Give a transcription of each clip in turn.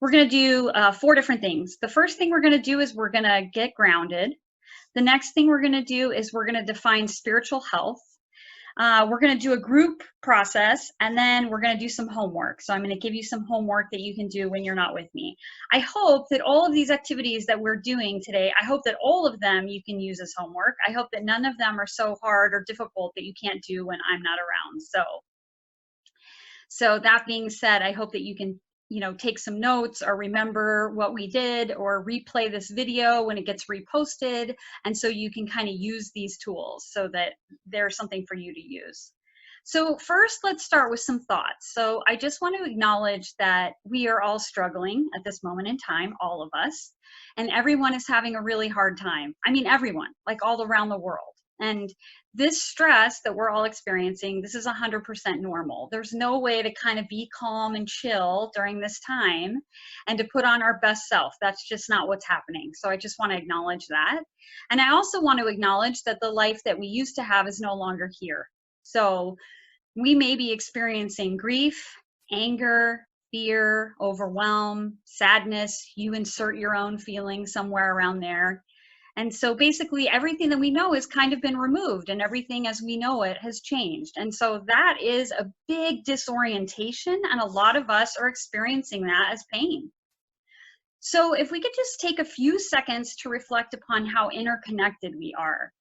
We're going to do 4 different things. The first thing we're going to do is we're going to get grounded. The next thing we're going to do is we're going to define spiritual health. We're going to do a group process, and then we're going to do some homework. So I'm going to give you some homework that you can do when you're not with me. I hope that all of these activities that we're doing today, I hope that all of them you can use as homework. I hope that none of them are so hard or difficult that you can't do when I'm not around. So that being said, I hope that you can take some notes or remember what we did or replay this video when it gets reposted. And so you can kind of use these tools so that there's something for you to use. So first, let's start with some thoughts. So I just want to acknowledge that we are all struggling at this moment in time, all of us, and everyone is having a really hard time. I mean, everyone, like all around the world. And this stress that we're all experiencing, this is 100% normal. There's no way to kind of be calm and chill during this time and to put on our best self. That's just not what's happening. So I just want to acknowledge that. And I also want to acknowledge that the life that we used to have is no longer here. So we may be experiencing grief, anger, fear, overwhelm, sadness. You insert your own feelings somewhere around there. And so basically everything that we know has kind of been removed, and everything as we know it has changed. And so that is a big disorientation, and a lot of us are experiencing that as pain. So if we could just take a few seconds to reflect upon how interconnected we are.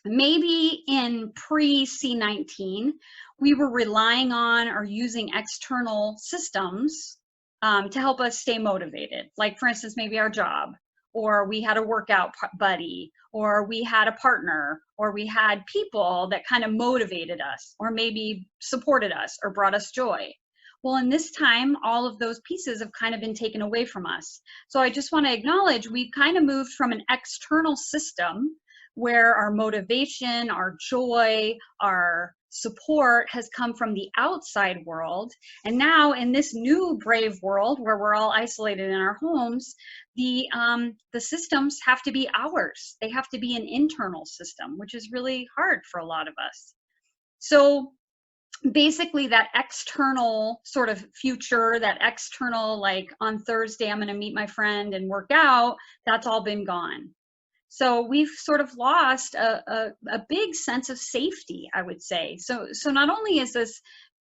Maybe in pre-C19, we were relying on or using external systems to help us stay motivated. Like for instance, maybe our job, or we had a workout buddy, or we had a partner, or we had people that kind of motivated us, or maybe supported us or brought us joy. Well, in this time, all of those pieces have kind of been taken away from us. So I just want to acknowledge we've kind of moved from an external system where our motivation, our joy, our support has come from the outside world. And now in this new brave world where we're all isolated in our homes, the systems have to be ours. They have to be an internal system, which is really hard for a lot of us. So basically that external sort of future, that external, like on Thursday, I'm going to meet my friend and work out, that's all been gone. So we've sort of lost a big sense of safety, I would say. So not only is this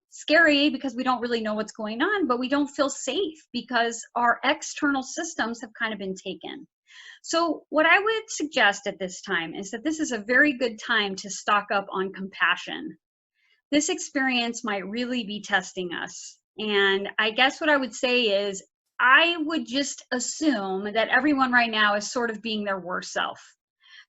scary because we don't really know what's going on, but we don't feel safe because our external systems have kind of been taken. So what I would suggest at this time is that this is a very good time to stock up on compassion. This experience might really be testing us. And I guess what I would say is, I would just assume that everyone right now is sort of being their worst self.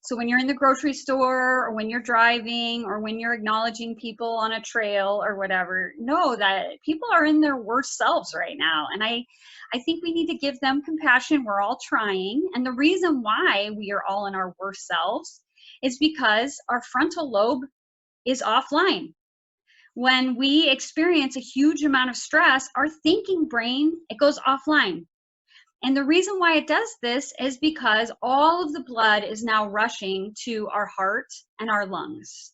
So when you're in the grocery store, or when you're driving, or when you're acknowledging people on a trail or whatever, know that people are in their worst selves right now. And I think we need to give them compassion. We're all trying. And the reason why we are all in our worst selves is because our frontal lobe is offline. When we experience a huge amount of stress, our thinking brain, it goes offline. And the reason why it does this is because all of the blood is now rushing to our heart and our lungs.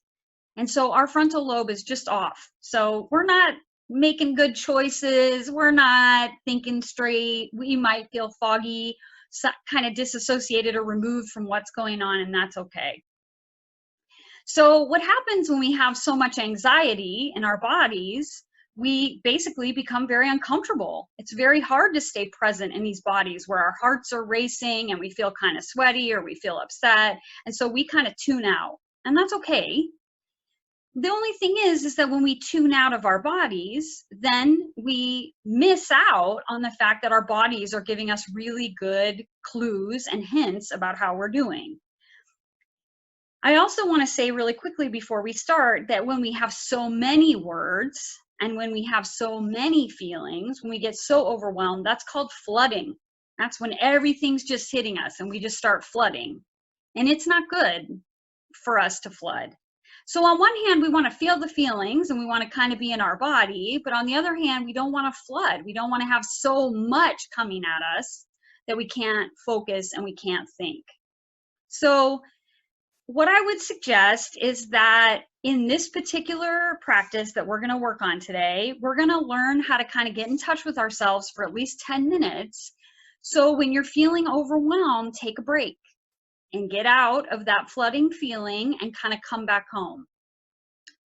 And so our frontal lobe is just off. So we're not making good choices. We're not thinking straight. We might feel foggy, kind of disassociated or removed from what's going on, and that's okay. So what happens when we have so much anxiety in our bodies, we basically become very uncomfortable. It's very hard to stay present in these bodies where our hearts are racing and we feel kind of sweaty or we feel upset. And so we kind of tune out, and that's okay. The only thing is that when we tune out of our bodies, then we miss out on the fact that our bodies are giving us really good clues and hints about how we're doing. I also want to say really quickly before we start that when we have so many words and when we have so many feelings, when we get so overwhelmed, that's called flooding. That's when everything's just hitting us and we just start flooding. And it's not good for us to flood. So on one hand, we want to feel the feelings and we want to kind of be in our body, but on the other hand, we don't want to flood. We don't want to have so much coming at us that we can't focus and we can't think. So what I would suggest is that in this particular practice that we're going to work on today, we're going to learn how to kind of get in touch with ourselves for at least 10 minutes. So when you're feeling overwhelmed, take a break and get out of that flooding feeling and kind of come back home.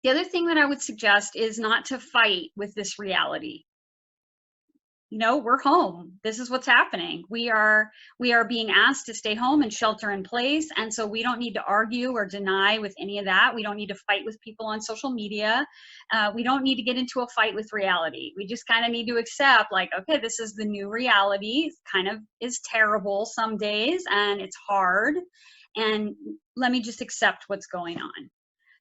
The other thing that I would suggest is not to fight with this reality. You know, we're home. This is what's happening. We are being asked to stay home and shelter in place. And so we don't need to argue or deny with any of that. We don't need to fight with people on social media. We don't need to get into a fight with reality. We just kind of need to accept, like, okay, this is the new reality. It kind of is terrible some days and it's hard. And let me just accept what's going on.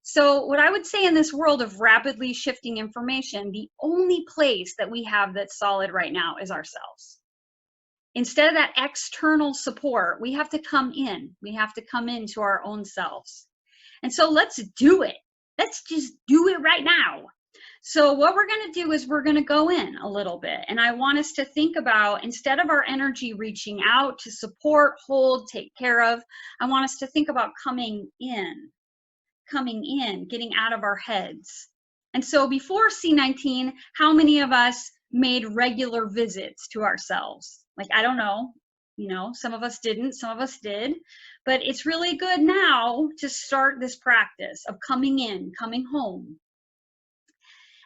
So what I would say in this world of rapidly shifting information, the only place that we have that's solid right now is ourselves. Instead of that external support, we have to come in. We have to come into our own selves. And so let's do it. Let's just do it right now. So what we're going to do is we're going to go in a little bit. And I want us to think about, instead of our energy reaching out to support, hold, take care of, I want us to think about coming in, getting out of our heads. And so before C19, how many of us made regular visits to ourselves? Like, I don't know, you know, some of us didn't, some of us did, but it's really good now to start this practice of coming in, coming home.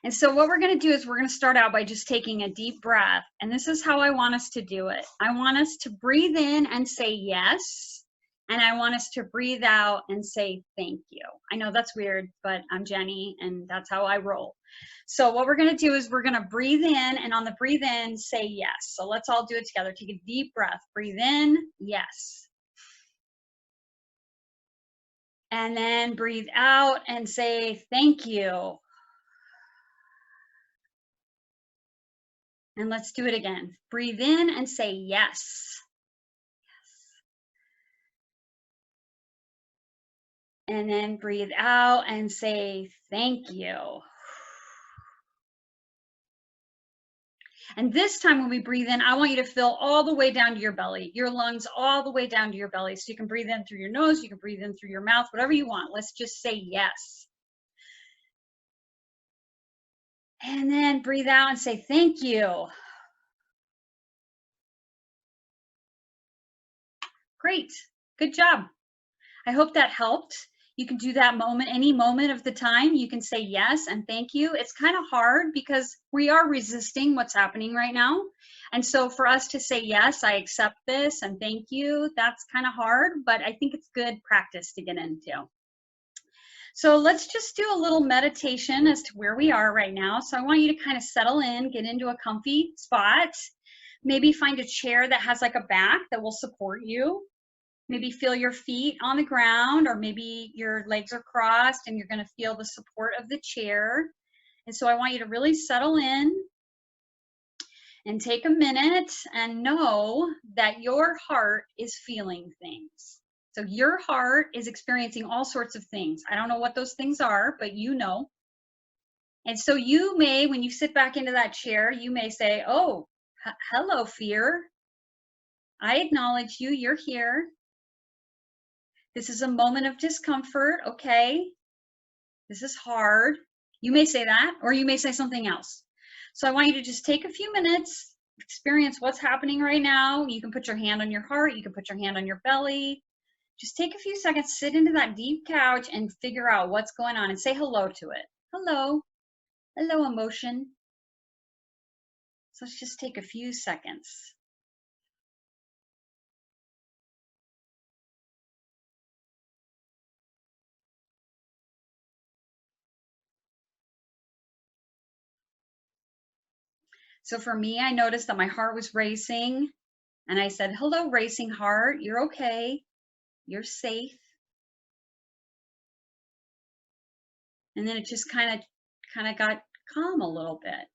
And so what we're going to do is we're going to start out by just taking a deep breath. And this is how I want us to do it. I want us to breathe in and say yes. And I want us to breathe out and say, thank you. I know that's weird, but I'm Jenny and that's how I roll. So what we're going to do is we're going to breathe in, and on the breathe in, say yes. So let's all do it together. Take a deep breath. Breathe in, yes. And then breathe out and say, thank you. And let's do it again. Breathe in and say yes. And then breathe out and say, thank you. And this time when we breathe in, I want you to fill all the way down to your belly, your lungs all the way down to your belly. So you can breathe in through your nose, you can breathe in through your mouth, whatever you want. Let's just say yes. And then breathe out and say, thank you. Great. Good job. I hope that helped. You can do that moment, any moment of the time, you can say yes and thank you. It's kind of hard because we are resisting what's happening right now. And so for us to say, yes, I accept this and thank you, that's kind of hard, but I think it's good practice to get into. So let's just do a little meditation as to where we are right now. So I want you to kind of settle in, get into a comfy spot, maybe find a chair that has like a back that will support you. Maybe feel your feet on the ground, or maybe your legs are crossed and you're going to feel the support of the chair. And so I want you to really settle in and take a minute and know that your heart is feeling things. So your heart is experiencing all sorts of things. I don't know what those things are, but you know. And so you may, when you sit back into that chair, you may say, oh, hello, fear. I acknowledge you, you're here. This is a moment of discomfort, okay? This is hard. You may say that, or you may say something else. So I want you to just take a few minutes, experience what's happening right now. You can put your hand on your heart, you can put your hand on your belly. Just take a few seconds, sit into that deep couch and figure out what's going on and say hello to it. Hello, hello emotion. So let's just take a few seconds. So for me, I noticed that my heart was racing and I said, hello, racing heart, you're okay, you're safe. And then it just kind of got calm a little bit.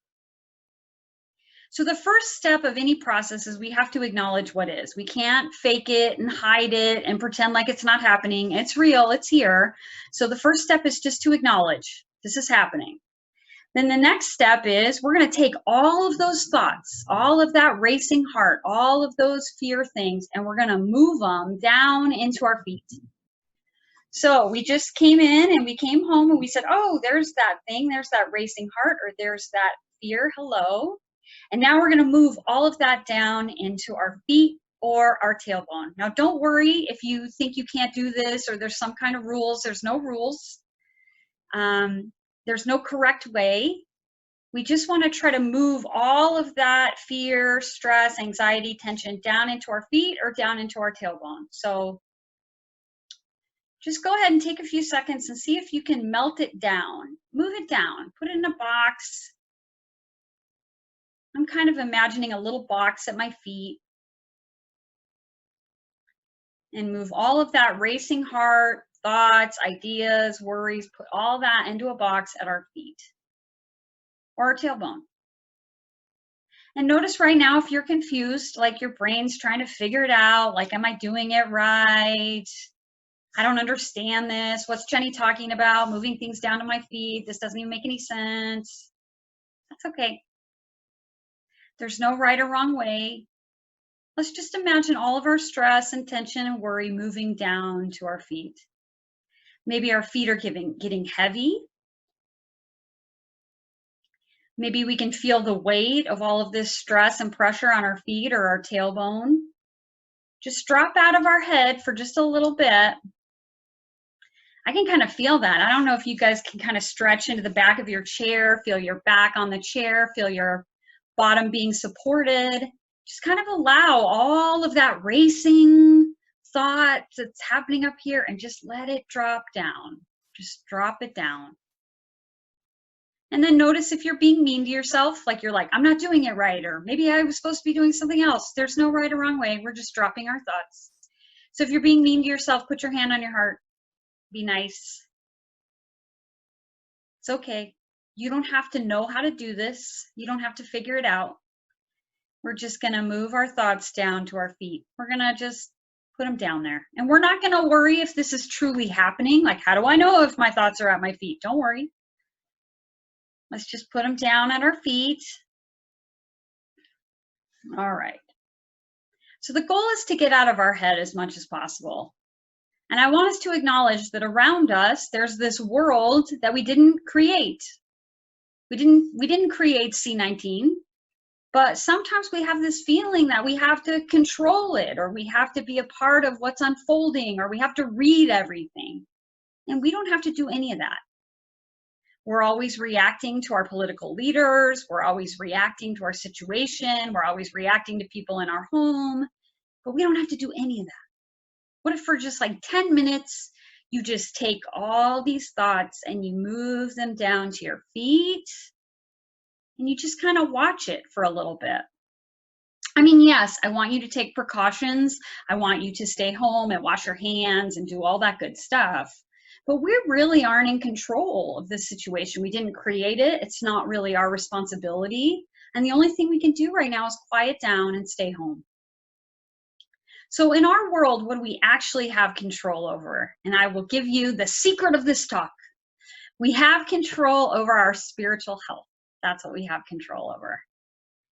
So the first step of any process is we have to acknowledge what is. We can't fake it and hide it and pretend like it's not happening. It's real, it's here. So the first step is just to acknowledge this is happening. Then the next step is we're going to take all of those thoughts, all of that racing heart, all of those fear things, and we're going to move them down into our feet. So we just came in and we came home and we said, oh, there's that thing, there's that racing heart, or there's that fear, hello. And now we're gonna move all of that down into our feet or our tailbone. Now, don't worry if you think you can't do this or there's some kind of rules. There's no rules. There's no correct way. We just want to try to move all of that fear, stress, anxiety, tension down into our feet or down into our tailbone. So just go ahead and take a few seconds and see if you can melt it down. Move it down, put it in a box. I'm kind of imagining a little box at my feet. And move all of that racing heart, thoughts, ideas, worries, put all that into a box at our feet or our tailbone. And notice right now if you're confused, like your brain's trying to figure it out, like, am I doing it right? I don't understand this. What's Jenny talking about? Moving things down to my feet. This doesn't even make any sense. That's okay. There's no right or wrong way. Let's just imagine all of our stress and tension and worry moving down to our feet. Maybe our feet are getting heavy. Maybe we can feel the weight of all of this stress and pressure on our feet or our tailbone. Just drop out of our head for just a little bit. I can kind of feel that. I don't know if you guys can kind of stretch into the back of your chair, feel your back on the chair, feel your bottom being supported. Just kind of allow all of that racing thought that's happening up here and just let it drop down. Just drop it down. And then notice if you're being mean to yourself, like you're like, I'm not doing it right, or maybe I was supposed to be doing something else. There's no right or wrong way. We're just dropping our thoughts. So if you're being mean to yourself, put your hand on your heart. Be nice. It's okay. You don't have to know how to do this. You don't have to figure it out. We're just going to move our thoughts down to our feet. We're going to just put them down there. And we're not going to worry if this is truly happening. Like, how do I know if my thoughts are at my feet? Don't worry. Let's just put them down at our feet. All right. So the goal is to get out of our head as much as possible. And I want us to acknowledge that around us, there's this world that we didn't create. We didn't create C19, but sometimes we have this feeling that we have to control it, or we have to be a part of what's unfolding, or we have to read everything. And we don't have to do any of that. We're always reacting to our political leaders. We're always reacting to our situation. We're always reacting to people in our home, but we don't have to do any of that. What if for just like 10 minutes, you just take all these thoughts and you move them down to your feet and you just kind of watch it for a little bit? I mean, yes, I want you to take precautions. I want you to stay home and wash your hands and do all that good stuff. But we really aren't in control of this situation. We didn't create it. It's not really our responsibility. And the only thing we can do right now is quiet down and stay home. So in our world, what do we actually have control over? And I will give you the secret of this talk. We have control over our spiritual health. That's what we have control over.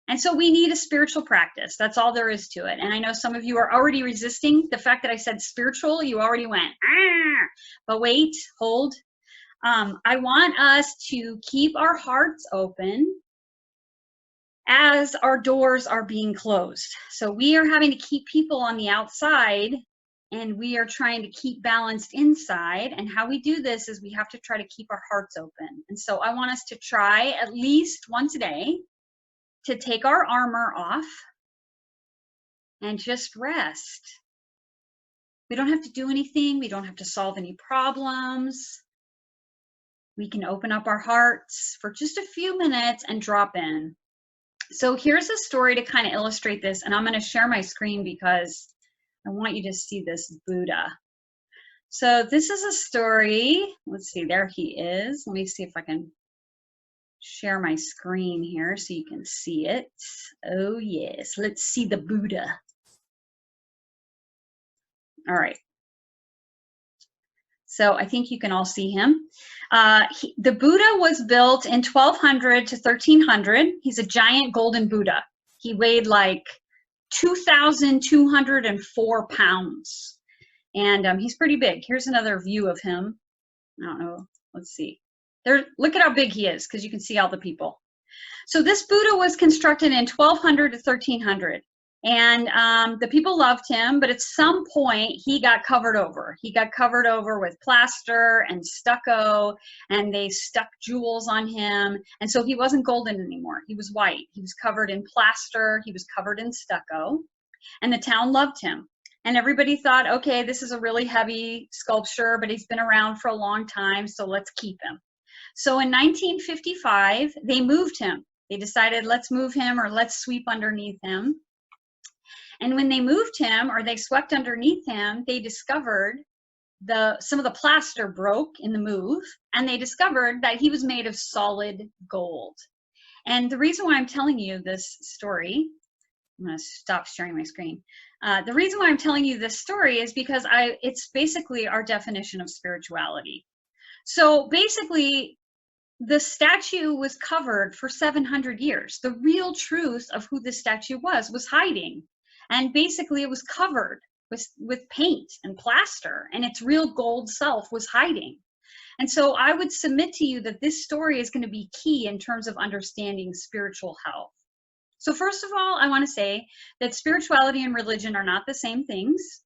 And so we need a spiritual practice. That's all there is to it. And I know some of you are already resisting the fact that I said spiritual. You already went, ah! But wait, hold. I want us to keep our hearts open as our doors are being closed. So we are having to keep people on the outside, and we are trying to keep balanced inside. And how we do this is we have to try to keep our hearts open. And so I want us to try at least once a day to take our armor off and just rest. We don't have to do anything. We don't have to solve any problems. We can open up our hearts for just a few minutes and drop in. So here's a story to kind of illustrate this, and I'm going to share my screen because I want you to see this Buddha. So this is a story. Let's see, there he is. Let me see if I can share my screen here so you can see it. Oh yes, let's see the Buddha. All right. So I think you can all see him. The Buddha was built in 1200 to 1300. He's a giant golden Buddha. He weighed like 2,204 pounds. And he's pretty big. Here's another view of him. I don't know. Let's see. There, look at how big he is, because you can see all the people. So this Buddha was constructed in 1200 to 1300. And the people loved him, but at some point he got covered over. He got covered over with plaster and stucco, and they stuck jewels on him. And so he wasn't golden anymore. He was white. He was covered in plaster. He was covered in stucco. And the town loved him. And everybody thought, okay, this is a really heavy sculpture, but he's been around for a long time, so let's keep him. So in 1955, they moved him. They decided, let's move him, or let's sweep underneath him. And when they moved him, or they swept underneath him, they discovered some of the plaster broke in the move, and they discovered that he was made of solid gold. And the reason why I'm telling you this story, I'm going to stop sharing my screen. The reason why I'm telling you this story is because it's basically our definition of spirituality. So basically, the statue was covered for 700 years. The real truth of who this statue was hiding. And basically it was covered with paint and plaster, and its real gold self was hiding. And so I would submit to you that this story is going to be key in terms of understanding spiritual health. So first of all, I want to say that spirituality and religion are not the same things.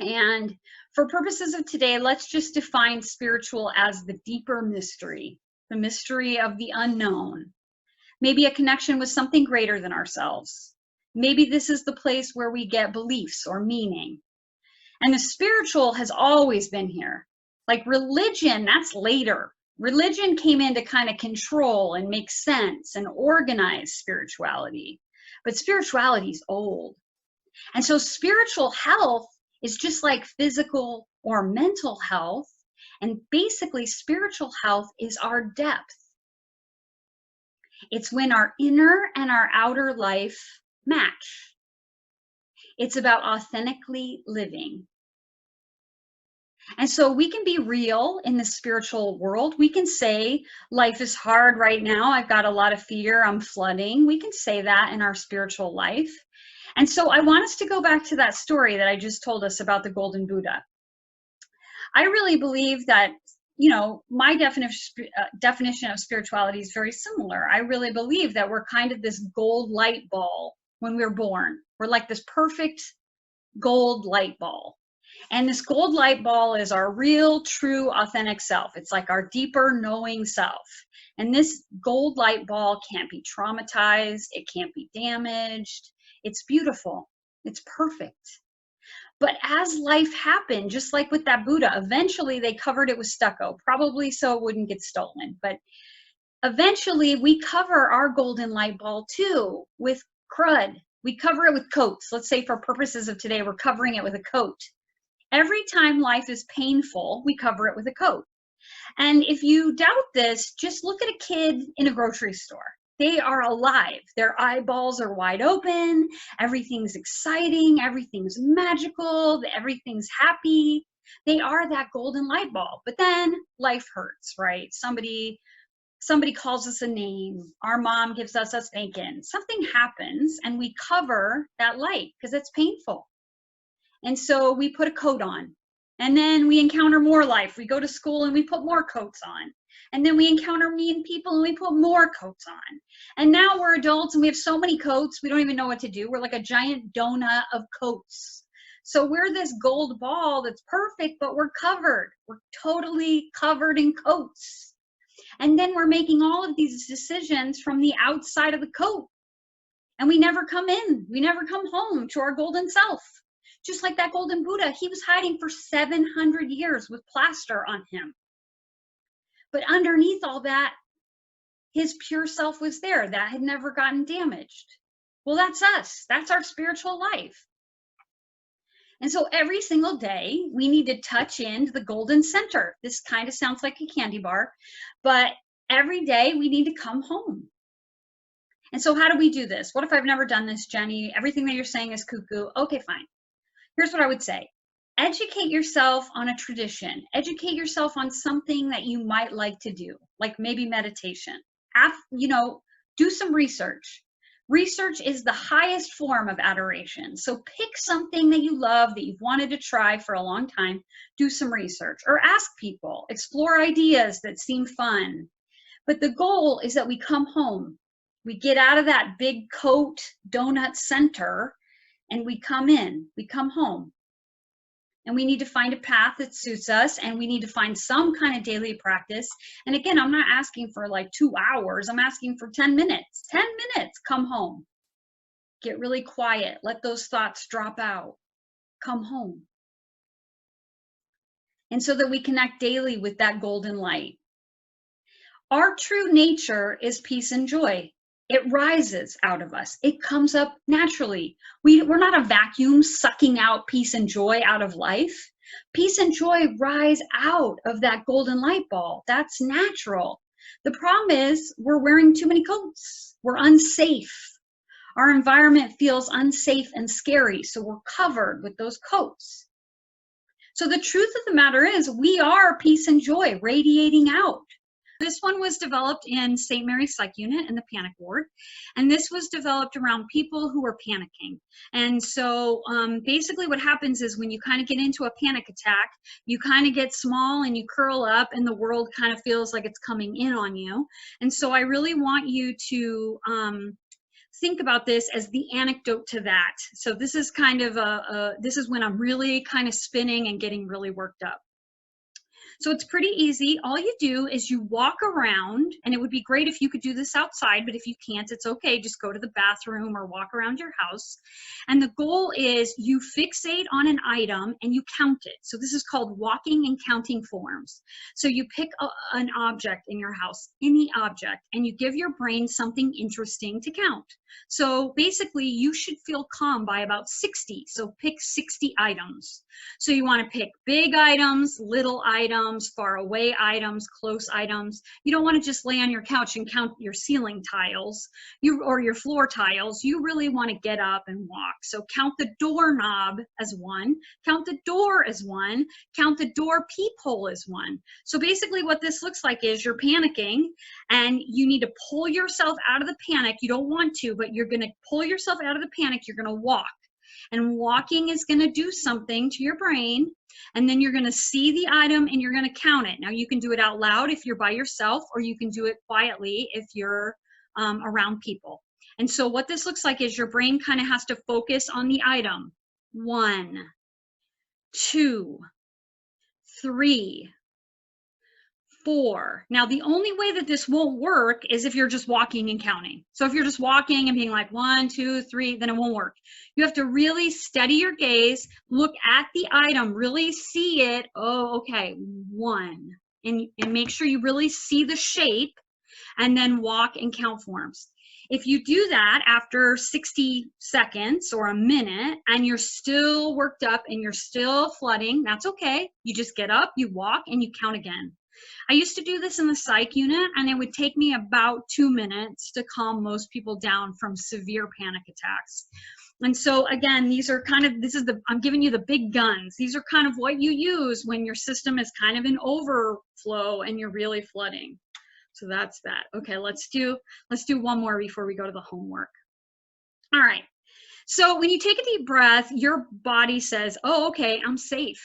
And for purposes of today, let's just define spiritual as the deeper mystery, the mystery of the unknown. Maybe a connection with something greater than ourselves. Maybe this is the place where we get beliefs or meaning. And the spiritual has always been here. Like religion, that's later. Religion came in to kind of control and make sense and organize spirituality. But spirituality is old. And so spiritual health is just like physical or mental health. And basically, spiritual health is our depth. It's when our inner and our outer life match. It's about authentically living. And so we can be real in the spiritual world. We can say, life is hard right now. I've got a lot of fear. I'm flooding. We can say that in our spiritual life. And so I want us to go back to that story that I just told us about the Golden Buddha. I really believe that, my definition of spirituality is very similar. I really believe that we're kind of this gold light ball when we're born. We're like this perfect gold light ball. And this gold light ball is our real, true, authentic self. It's like our deeper knowing self. And this gold light ball can't be traumatized. It can't be damaged. It's beautiful. It's perfect. But as life happened, just like with that Buddha, eventually they covered it with stucco, probably so it wouldn't get stolen. But eventually we cover our golden light ball too with crud. We cover it with coats. Let's say for purposes of today, we're covering it with a coat. Every time life is painful, we cover it with a coat. And if you doubt this, just look at a kid in a grocery store. They are alive. Their eyeballs are wide open. Everything's exciting. Everything's magical. Everything's happy. They are that golden light bulb. But then life hurts, right? Somebody calls us a name. Our mom gives us a spanking. Something happens and we cover that light because it's painful. And so we put a coat on. And then we encounter more life. We go to school and we put more coats on. And then we encounter mean people and we put more coats on. And now we're adults and we have so many coats, we don't even know what to do. We're like a giant donut of coats. So we're this gold ball that's perfect, but we're covered. We're totally covered in coats. And then we're making all of these decisions from the outside of the coat. And we never come in. We never come home to our golden self. Just like that golden Buddha, he was hiding for 700 years with plaster on him. But underneath all that, his pure self was there. That had never gotten damaged. Well, that's us. That's our spiritual life. And so every single day, we need to touch into the golden center. This kind of sounds like a candy bar, but every day we need to come home. And so how do we do this? What if I've never done this, Jenny? Everything that you're saying is cuckoo. Okay, fine. Here's what I would say. Educate yourself on a tradition. Educate yourself on something that you might like to do, like maybe meditation. Do some research. Research is the highest form of adoration. So pick something that you love, that you've wanted to try for a long time, do some research or ask people, explore ideas that seem fun. But the goal is that we come home. We get out of that big coat donut center and we come in, we come home. And we need to find a path that suits us, and we need to find some kind of daily practice. And again, I'm not asking for like 2 hours. I'm asking for 10 minutes. 10 minutes, come home. Get really quiet. Let those thoughts drop out. Come home. And so that we connect daily with that golden light. Our true nature is peace and joy. It rises out of us. It comes up naturally. We're not a vacuum sucking out peace and joy out of life. Peace and joy rise out of that golden light ball. That's natural. The problem is we're wearing too many coats. We're unsafe. Our environment feels unsafe and scary, so we're covered with those coats. So the truth of the matter is we are peace and joy radiating out. This one was developed in St. Mary's Psych Unit in the panic ward. And this was developed around people who were panicking. And so basically what happens is when you kind of get into a panic attack, you kind of get small and you curl up and the world kind of feels like it's coming in on you. And so I really want you to think about this as the anecdote to that. So this is kind of this is when I'm really kind of spinning and getting really worked up. So it's pretty easy. All you do is you walk around, and it would be great if you could do this outside, but if you can't, it's okay. Just go to the bathroom or walk around your house. And the goal is you fixate on an item and you count it. So this is called walking and counting forms. So you pick an object in your house, any object, and you give your brain something interesting to count. So basically you should feel calm by about 60. So pick 60 items. So you want to pick big items, little items, far away items, close items. You don't want to just lay on your couch and count your ceiling tiles or your floor tiles. You really want to get up and walk. So count the doorknob as one, count the door as one, count the door peephole as one. So basically what this looks like is you're panicking and you need to pull yourself out of the panic. You don't want to, but you're going to pull yourself out of the panic. You're going to walk. And walking is going to do something to your brain, and then you're going to see the item and you're going to count it. Now you can do it out loud if you're by yourself, or you can do it quietly if you're around people. And so what this looks like is your brain kind of has to focus on the item. 1, 2, 3, 4. Now, the only way that this won't work is if you're just walking and counting. So if you're just walking and being like 1, 2, 3, then it won't work. You have to really steady your gaze, look at the item, really see it. Oh, okay, 1. And make sure you really see the shape, and then walk and count forms. If you do that after 60 seconds or a minute and you're still worked up and you're still flooding, that's okay. You just get up, you walk, and you count again. I used to do this in the psych unit, and it would take me about 2 minutes to calm most people down from severe panic attacks. And so again, these are kind of, I'm giving you the big guns. These are kind of what you use when your system is kind of in overflow and you're really flooding. So that's that. Okay, let's do one more before we go to the homework. All right. So when you take a deep breath, your body says, oh, okay, I'm safe.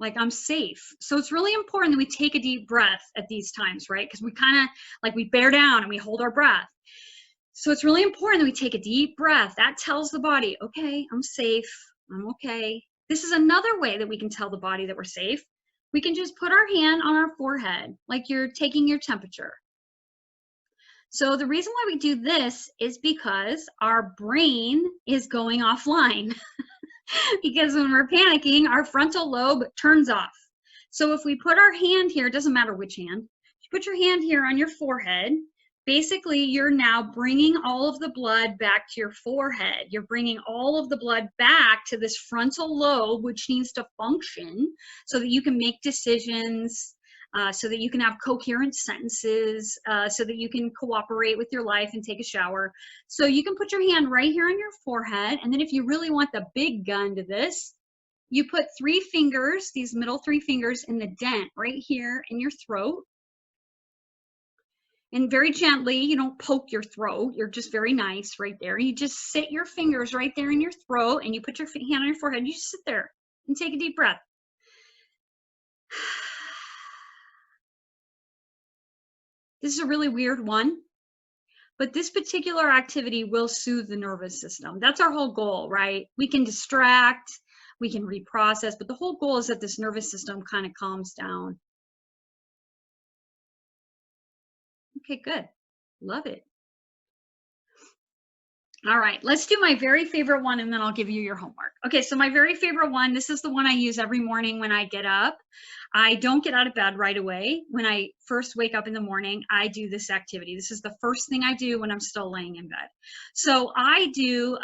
Like I'm safe. So it's really important that we take a deep breath at these times, right? Because we kind of like we bear down and we hold our breath. So it's really important that we take a deep breath. That tells the body, okay, I'm safe. I'm okay. This is another way that we can tell the body that we're safe. We can just put our hand on our forehead, like you're taking your temperature. So the reason why we do this is because our brain is going offline. Because when we're panicking, our frontal lobe turns off. So if we put our hand here, it doesn't matter which hand, you put your hand here on your forehead, basically you're now bringing all of the blood back to your forehead. You're bringing all of the blood back to this frontal lobe, which needs to function so that you can make decisions, so that you can have coherent sentences, so that you can cooperate with your life and take a shower. So you can put your hand right here on your forehead, and then if you really want the big gun to this, you put 3 fingers, these middle 3 fingers, in the dent right here in your throat. And very gently, you don't poke your throat. You're just very nice right there. You just sit your fingers right there in your throat and you put your hand on your forehead. You just sit there and take a deep breath. This is a really weird one, but this particular activity will soothe the nervous system. That's our whole goal, right? We can distract, we can reprocess, but the whole goal is that this nervous system kind of calms down. Okay, good. Love it. All right, let's do my very favorite one and then I'll give you your homework. Okay, so my very favorite one, this is the one I use every morning when I get up. I don't get out of bed right away. When I first wake up in the morning, I do this activity. This is the first thing I do when I'm still laying in bed. So I do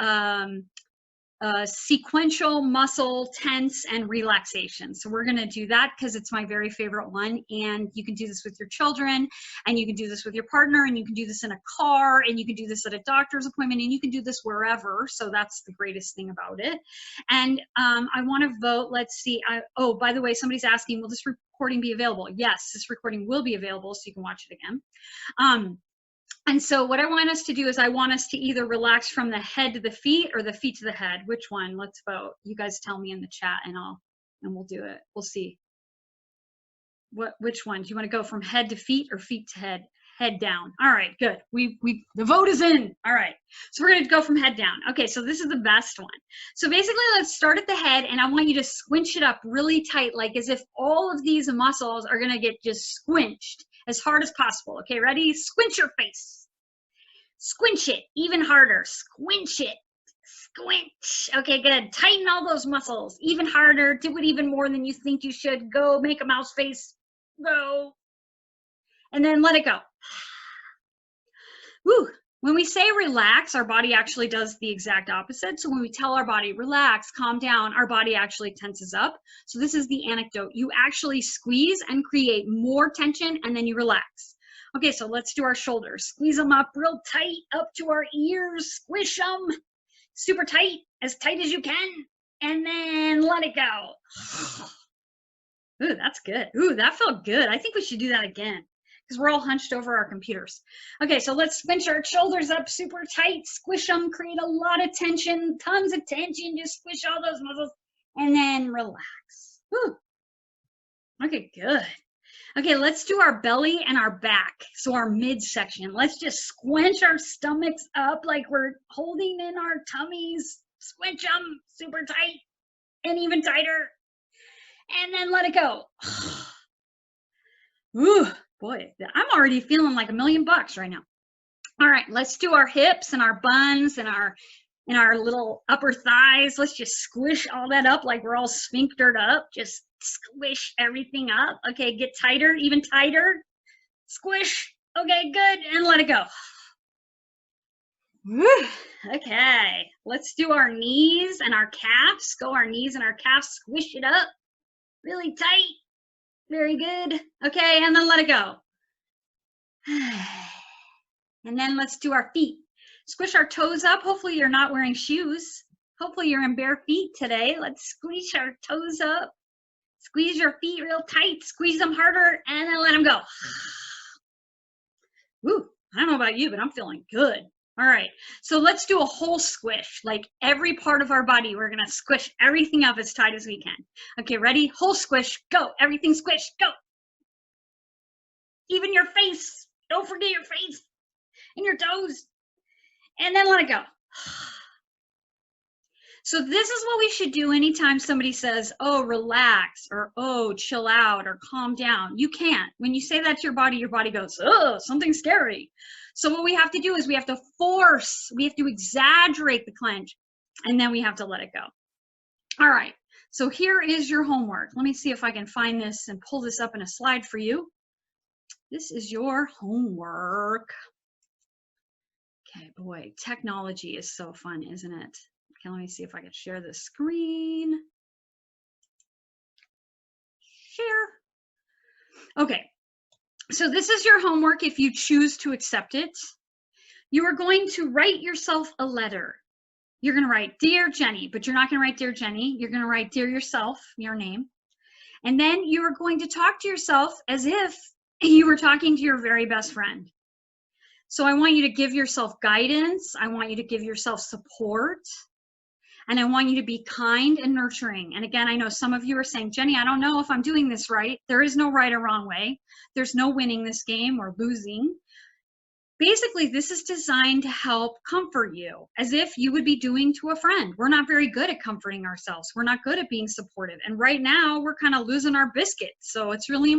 sequential muscle tense and relaxation. So we're going to do that because it's my very favorite one. And you can do this with your children, and you can do this with your partner, and you can do this in a car, and you can do this at a doctor's appointment, and you can do this wherever. So that's the greatest thing about it. And I want to vote. Let's see. Oh, by the way, somebody's asking, will this recording be available? Yes, this recording will be available, so you can watch it again. And so what I want us to do is I want us to either relax from the head to the feet or the feet to the head. Which one? Let's vote. You guys tell me in the chat and we'll do it. We'll see. Which one? Do you want to go from head to feet or feet to head? Head down. All right, good. The vote is in. All right. So we're going to go from head down. Okay, so this is the best one. So basically let's start at the head and I want you to squinch it up really tight, like as if all of these muscles are going to get just squinched as hard as possible. Okay, ready? Squinch your face. Squinch it even harder. Squinch it. Squinch. Okay, good. Tighten all those muscles even harder. Do it even more than you think you should. Go. Make a mouse face. Go. And then let it go. Woo. When we say relax, our body actually does the exact opposite. So when we tell our body, relax, calm down, our body actually tenses up. So this is the anecdote. You actually squeeze and create more tension, and then you relax. Okay, so let's do our shoulders. Squeeze them up real tight, up to our ears. Squish them super tight, as tight as you can. And then let it go. Ooh, that's good. Ooh, that felt good. I think we should do that again, because we're all hunched over our computers. Okay, so let's squinch our shoulders up super tight, squish them, create a lot of tension, tons of tension, just squish all those muscles, and then relax. Woo. Okay, good. Okay, let's do our belly and our back, so our midsection. Let's just squinch our stomachs up like we're holding in our tummies. Squinch them super tight and even tighter, and then let it go. Ooh. Boy, I'm already feeling like $1 million right now. All right, let's do our hips and our buns and our little upper thighs. Let's just squish all that up like we're all sphinctered up. Just squish everything up. Okay, get tighter, even tighter. Squish. Okay, good, and let it go. Woo. Okay, let's do our knees and our calves. Go our knees and our calves, squish it up really tight. Very good. Okay, and then let it go. And then let's do our feet. Squish our toes up. Hopefully you're not wearing shoes. Hopefully you're in bare feet today. Let's squeeze our toes up. Squeeze your feet real tight. Squeeze them harder, and then let them go. Woo, I don't know about you, but I'm feeling good. All right, so let's do a whole squish, like every part of our body. We're gonna squish everything up as tight as we can. Okay, ready? Whole squish, go. Everything squish, go. Even your face. Don't forget your face and your toes. And then let it go. So this is what we should do anytime somebody says, oh, relax, or oh, chill out, or calm down. You can't. When you say that to your body goes, oh, something scary. So what we have to do is we have to exaggerate the clench, and then we have to let it go. All right, so here is your homework. Let me see if I can find this and pull this up in a slide for you. This is your homework. Okay, boy, technology is so fun, isn't it? Okay, let me see if I can share the screen. Share. Okay, so this is your homework if you choose to accept it. You are going to write yourself a letter. You're going to write, Dear Jenny, but you're not going to write Dear Jenny. You're going to write Dear yourself, your name. And then you are going to talk to yourself as if you were talking to your very best friend. So I want you to give yourself guidance. I want you to give yourself support. And I want you to be kind and nurturing. And again, I know some of you are saying, Jenny, I don't know if I'm doing this right. There is no right or wrong way. There's no winning this game or losing. Basically, this is designed to help comfort you as if you would be doing to a friend. We're not very good at comforting ourselves. We're not good at being supportive. And right now, we're kind of losing our biscuits. So it's really important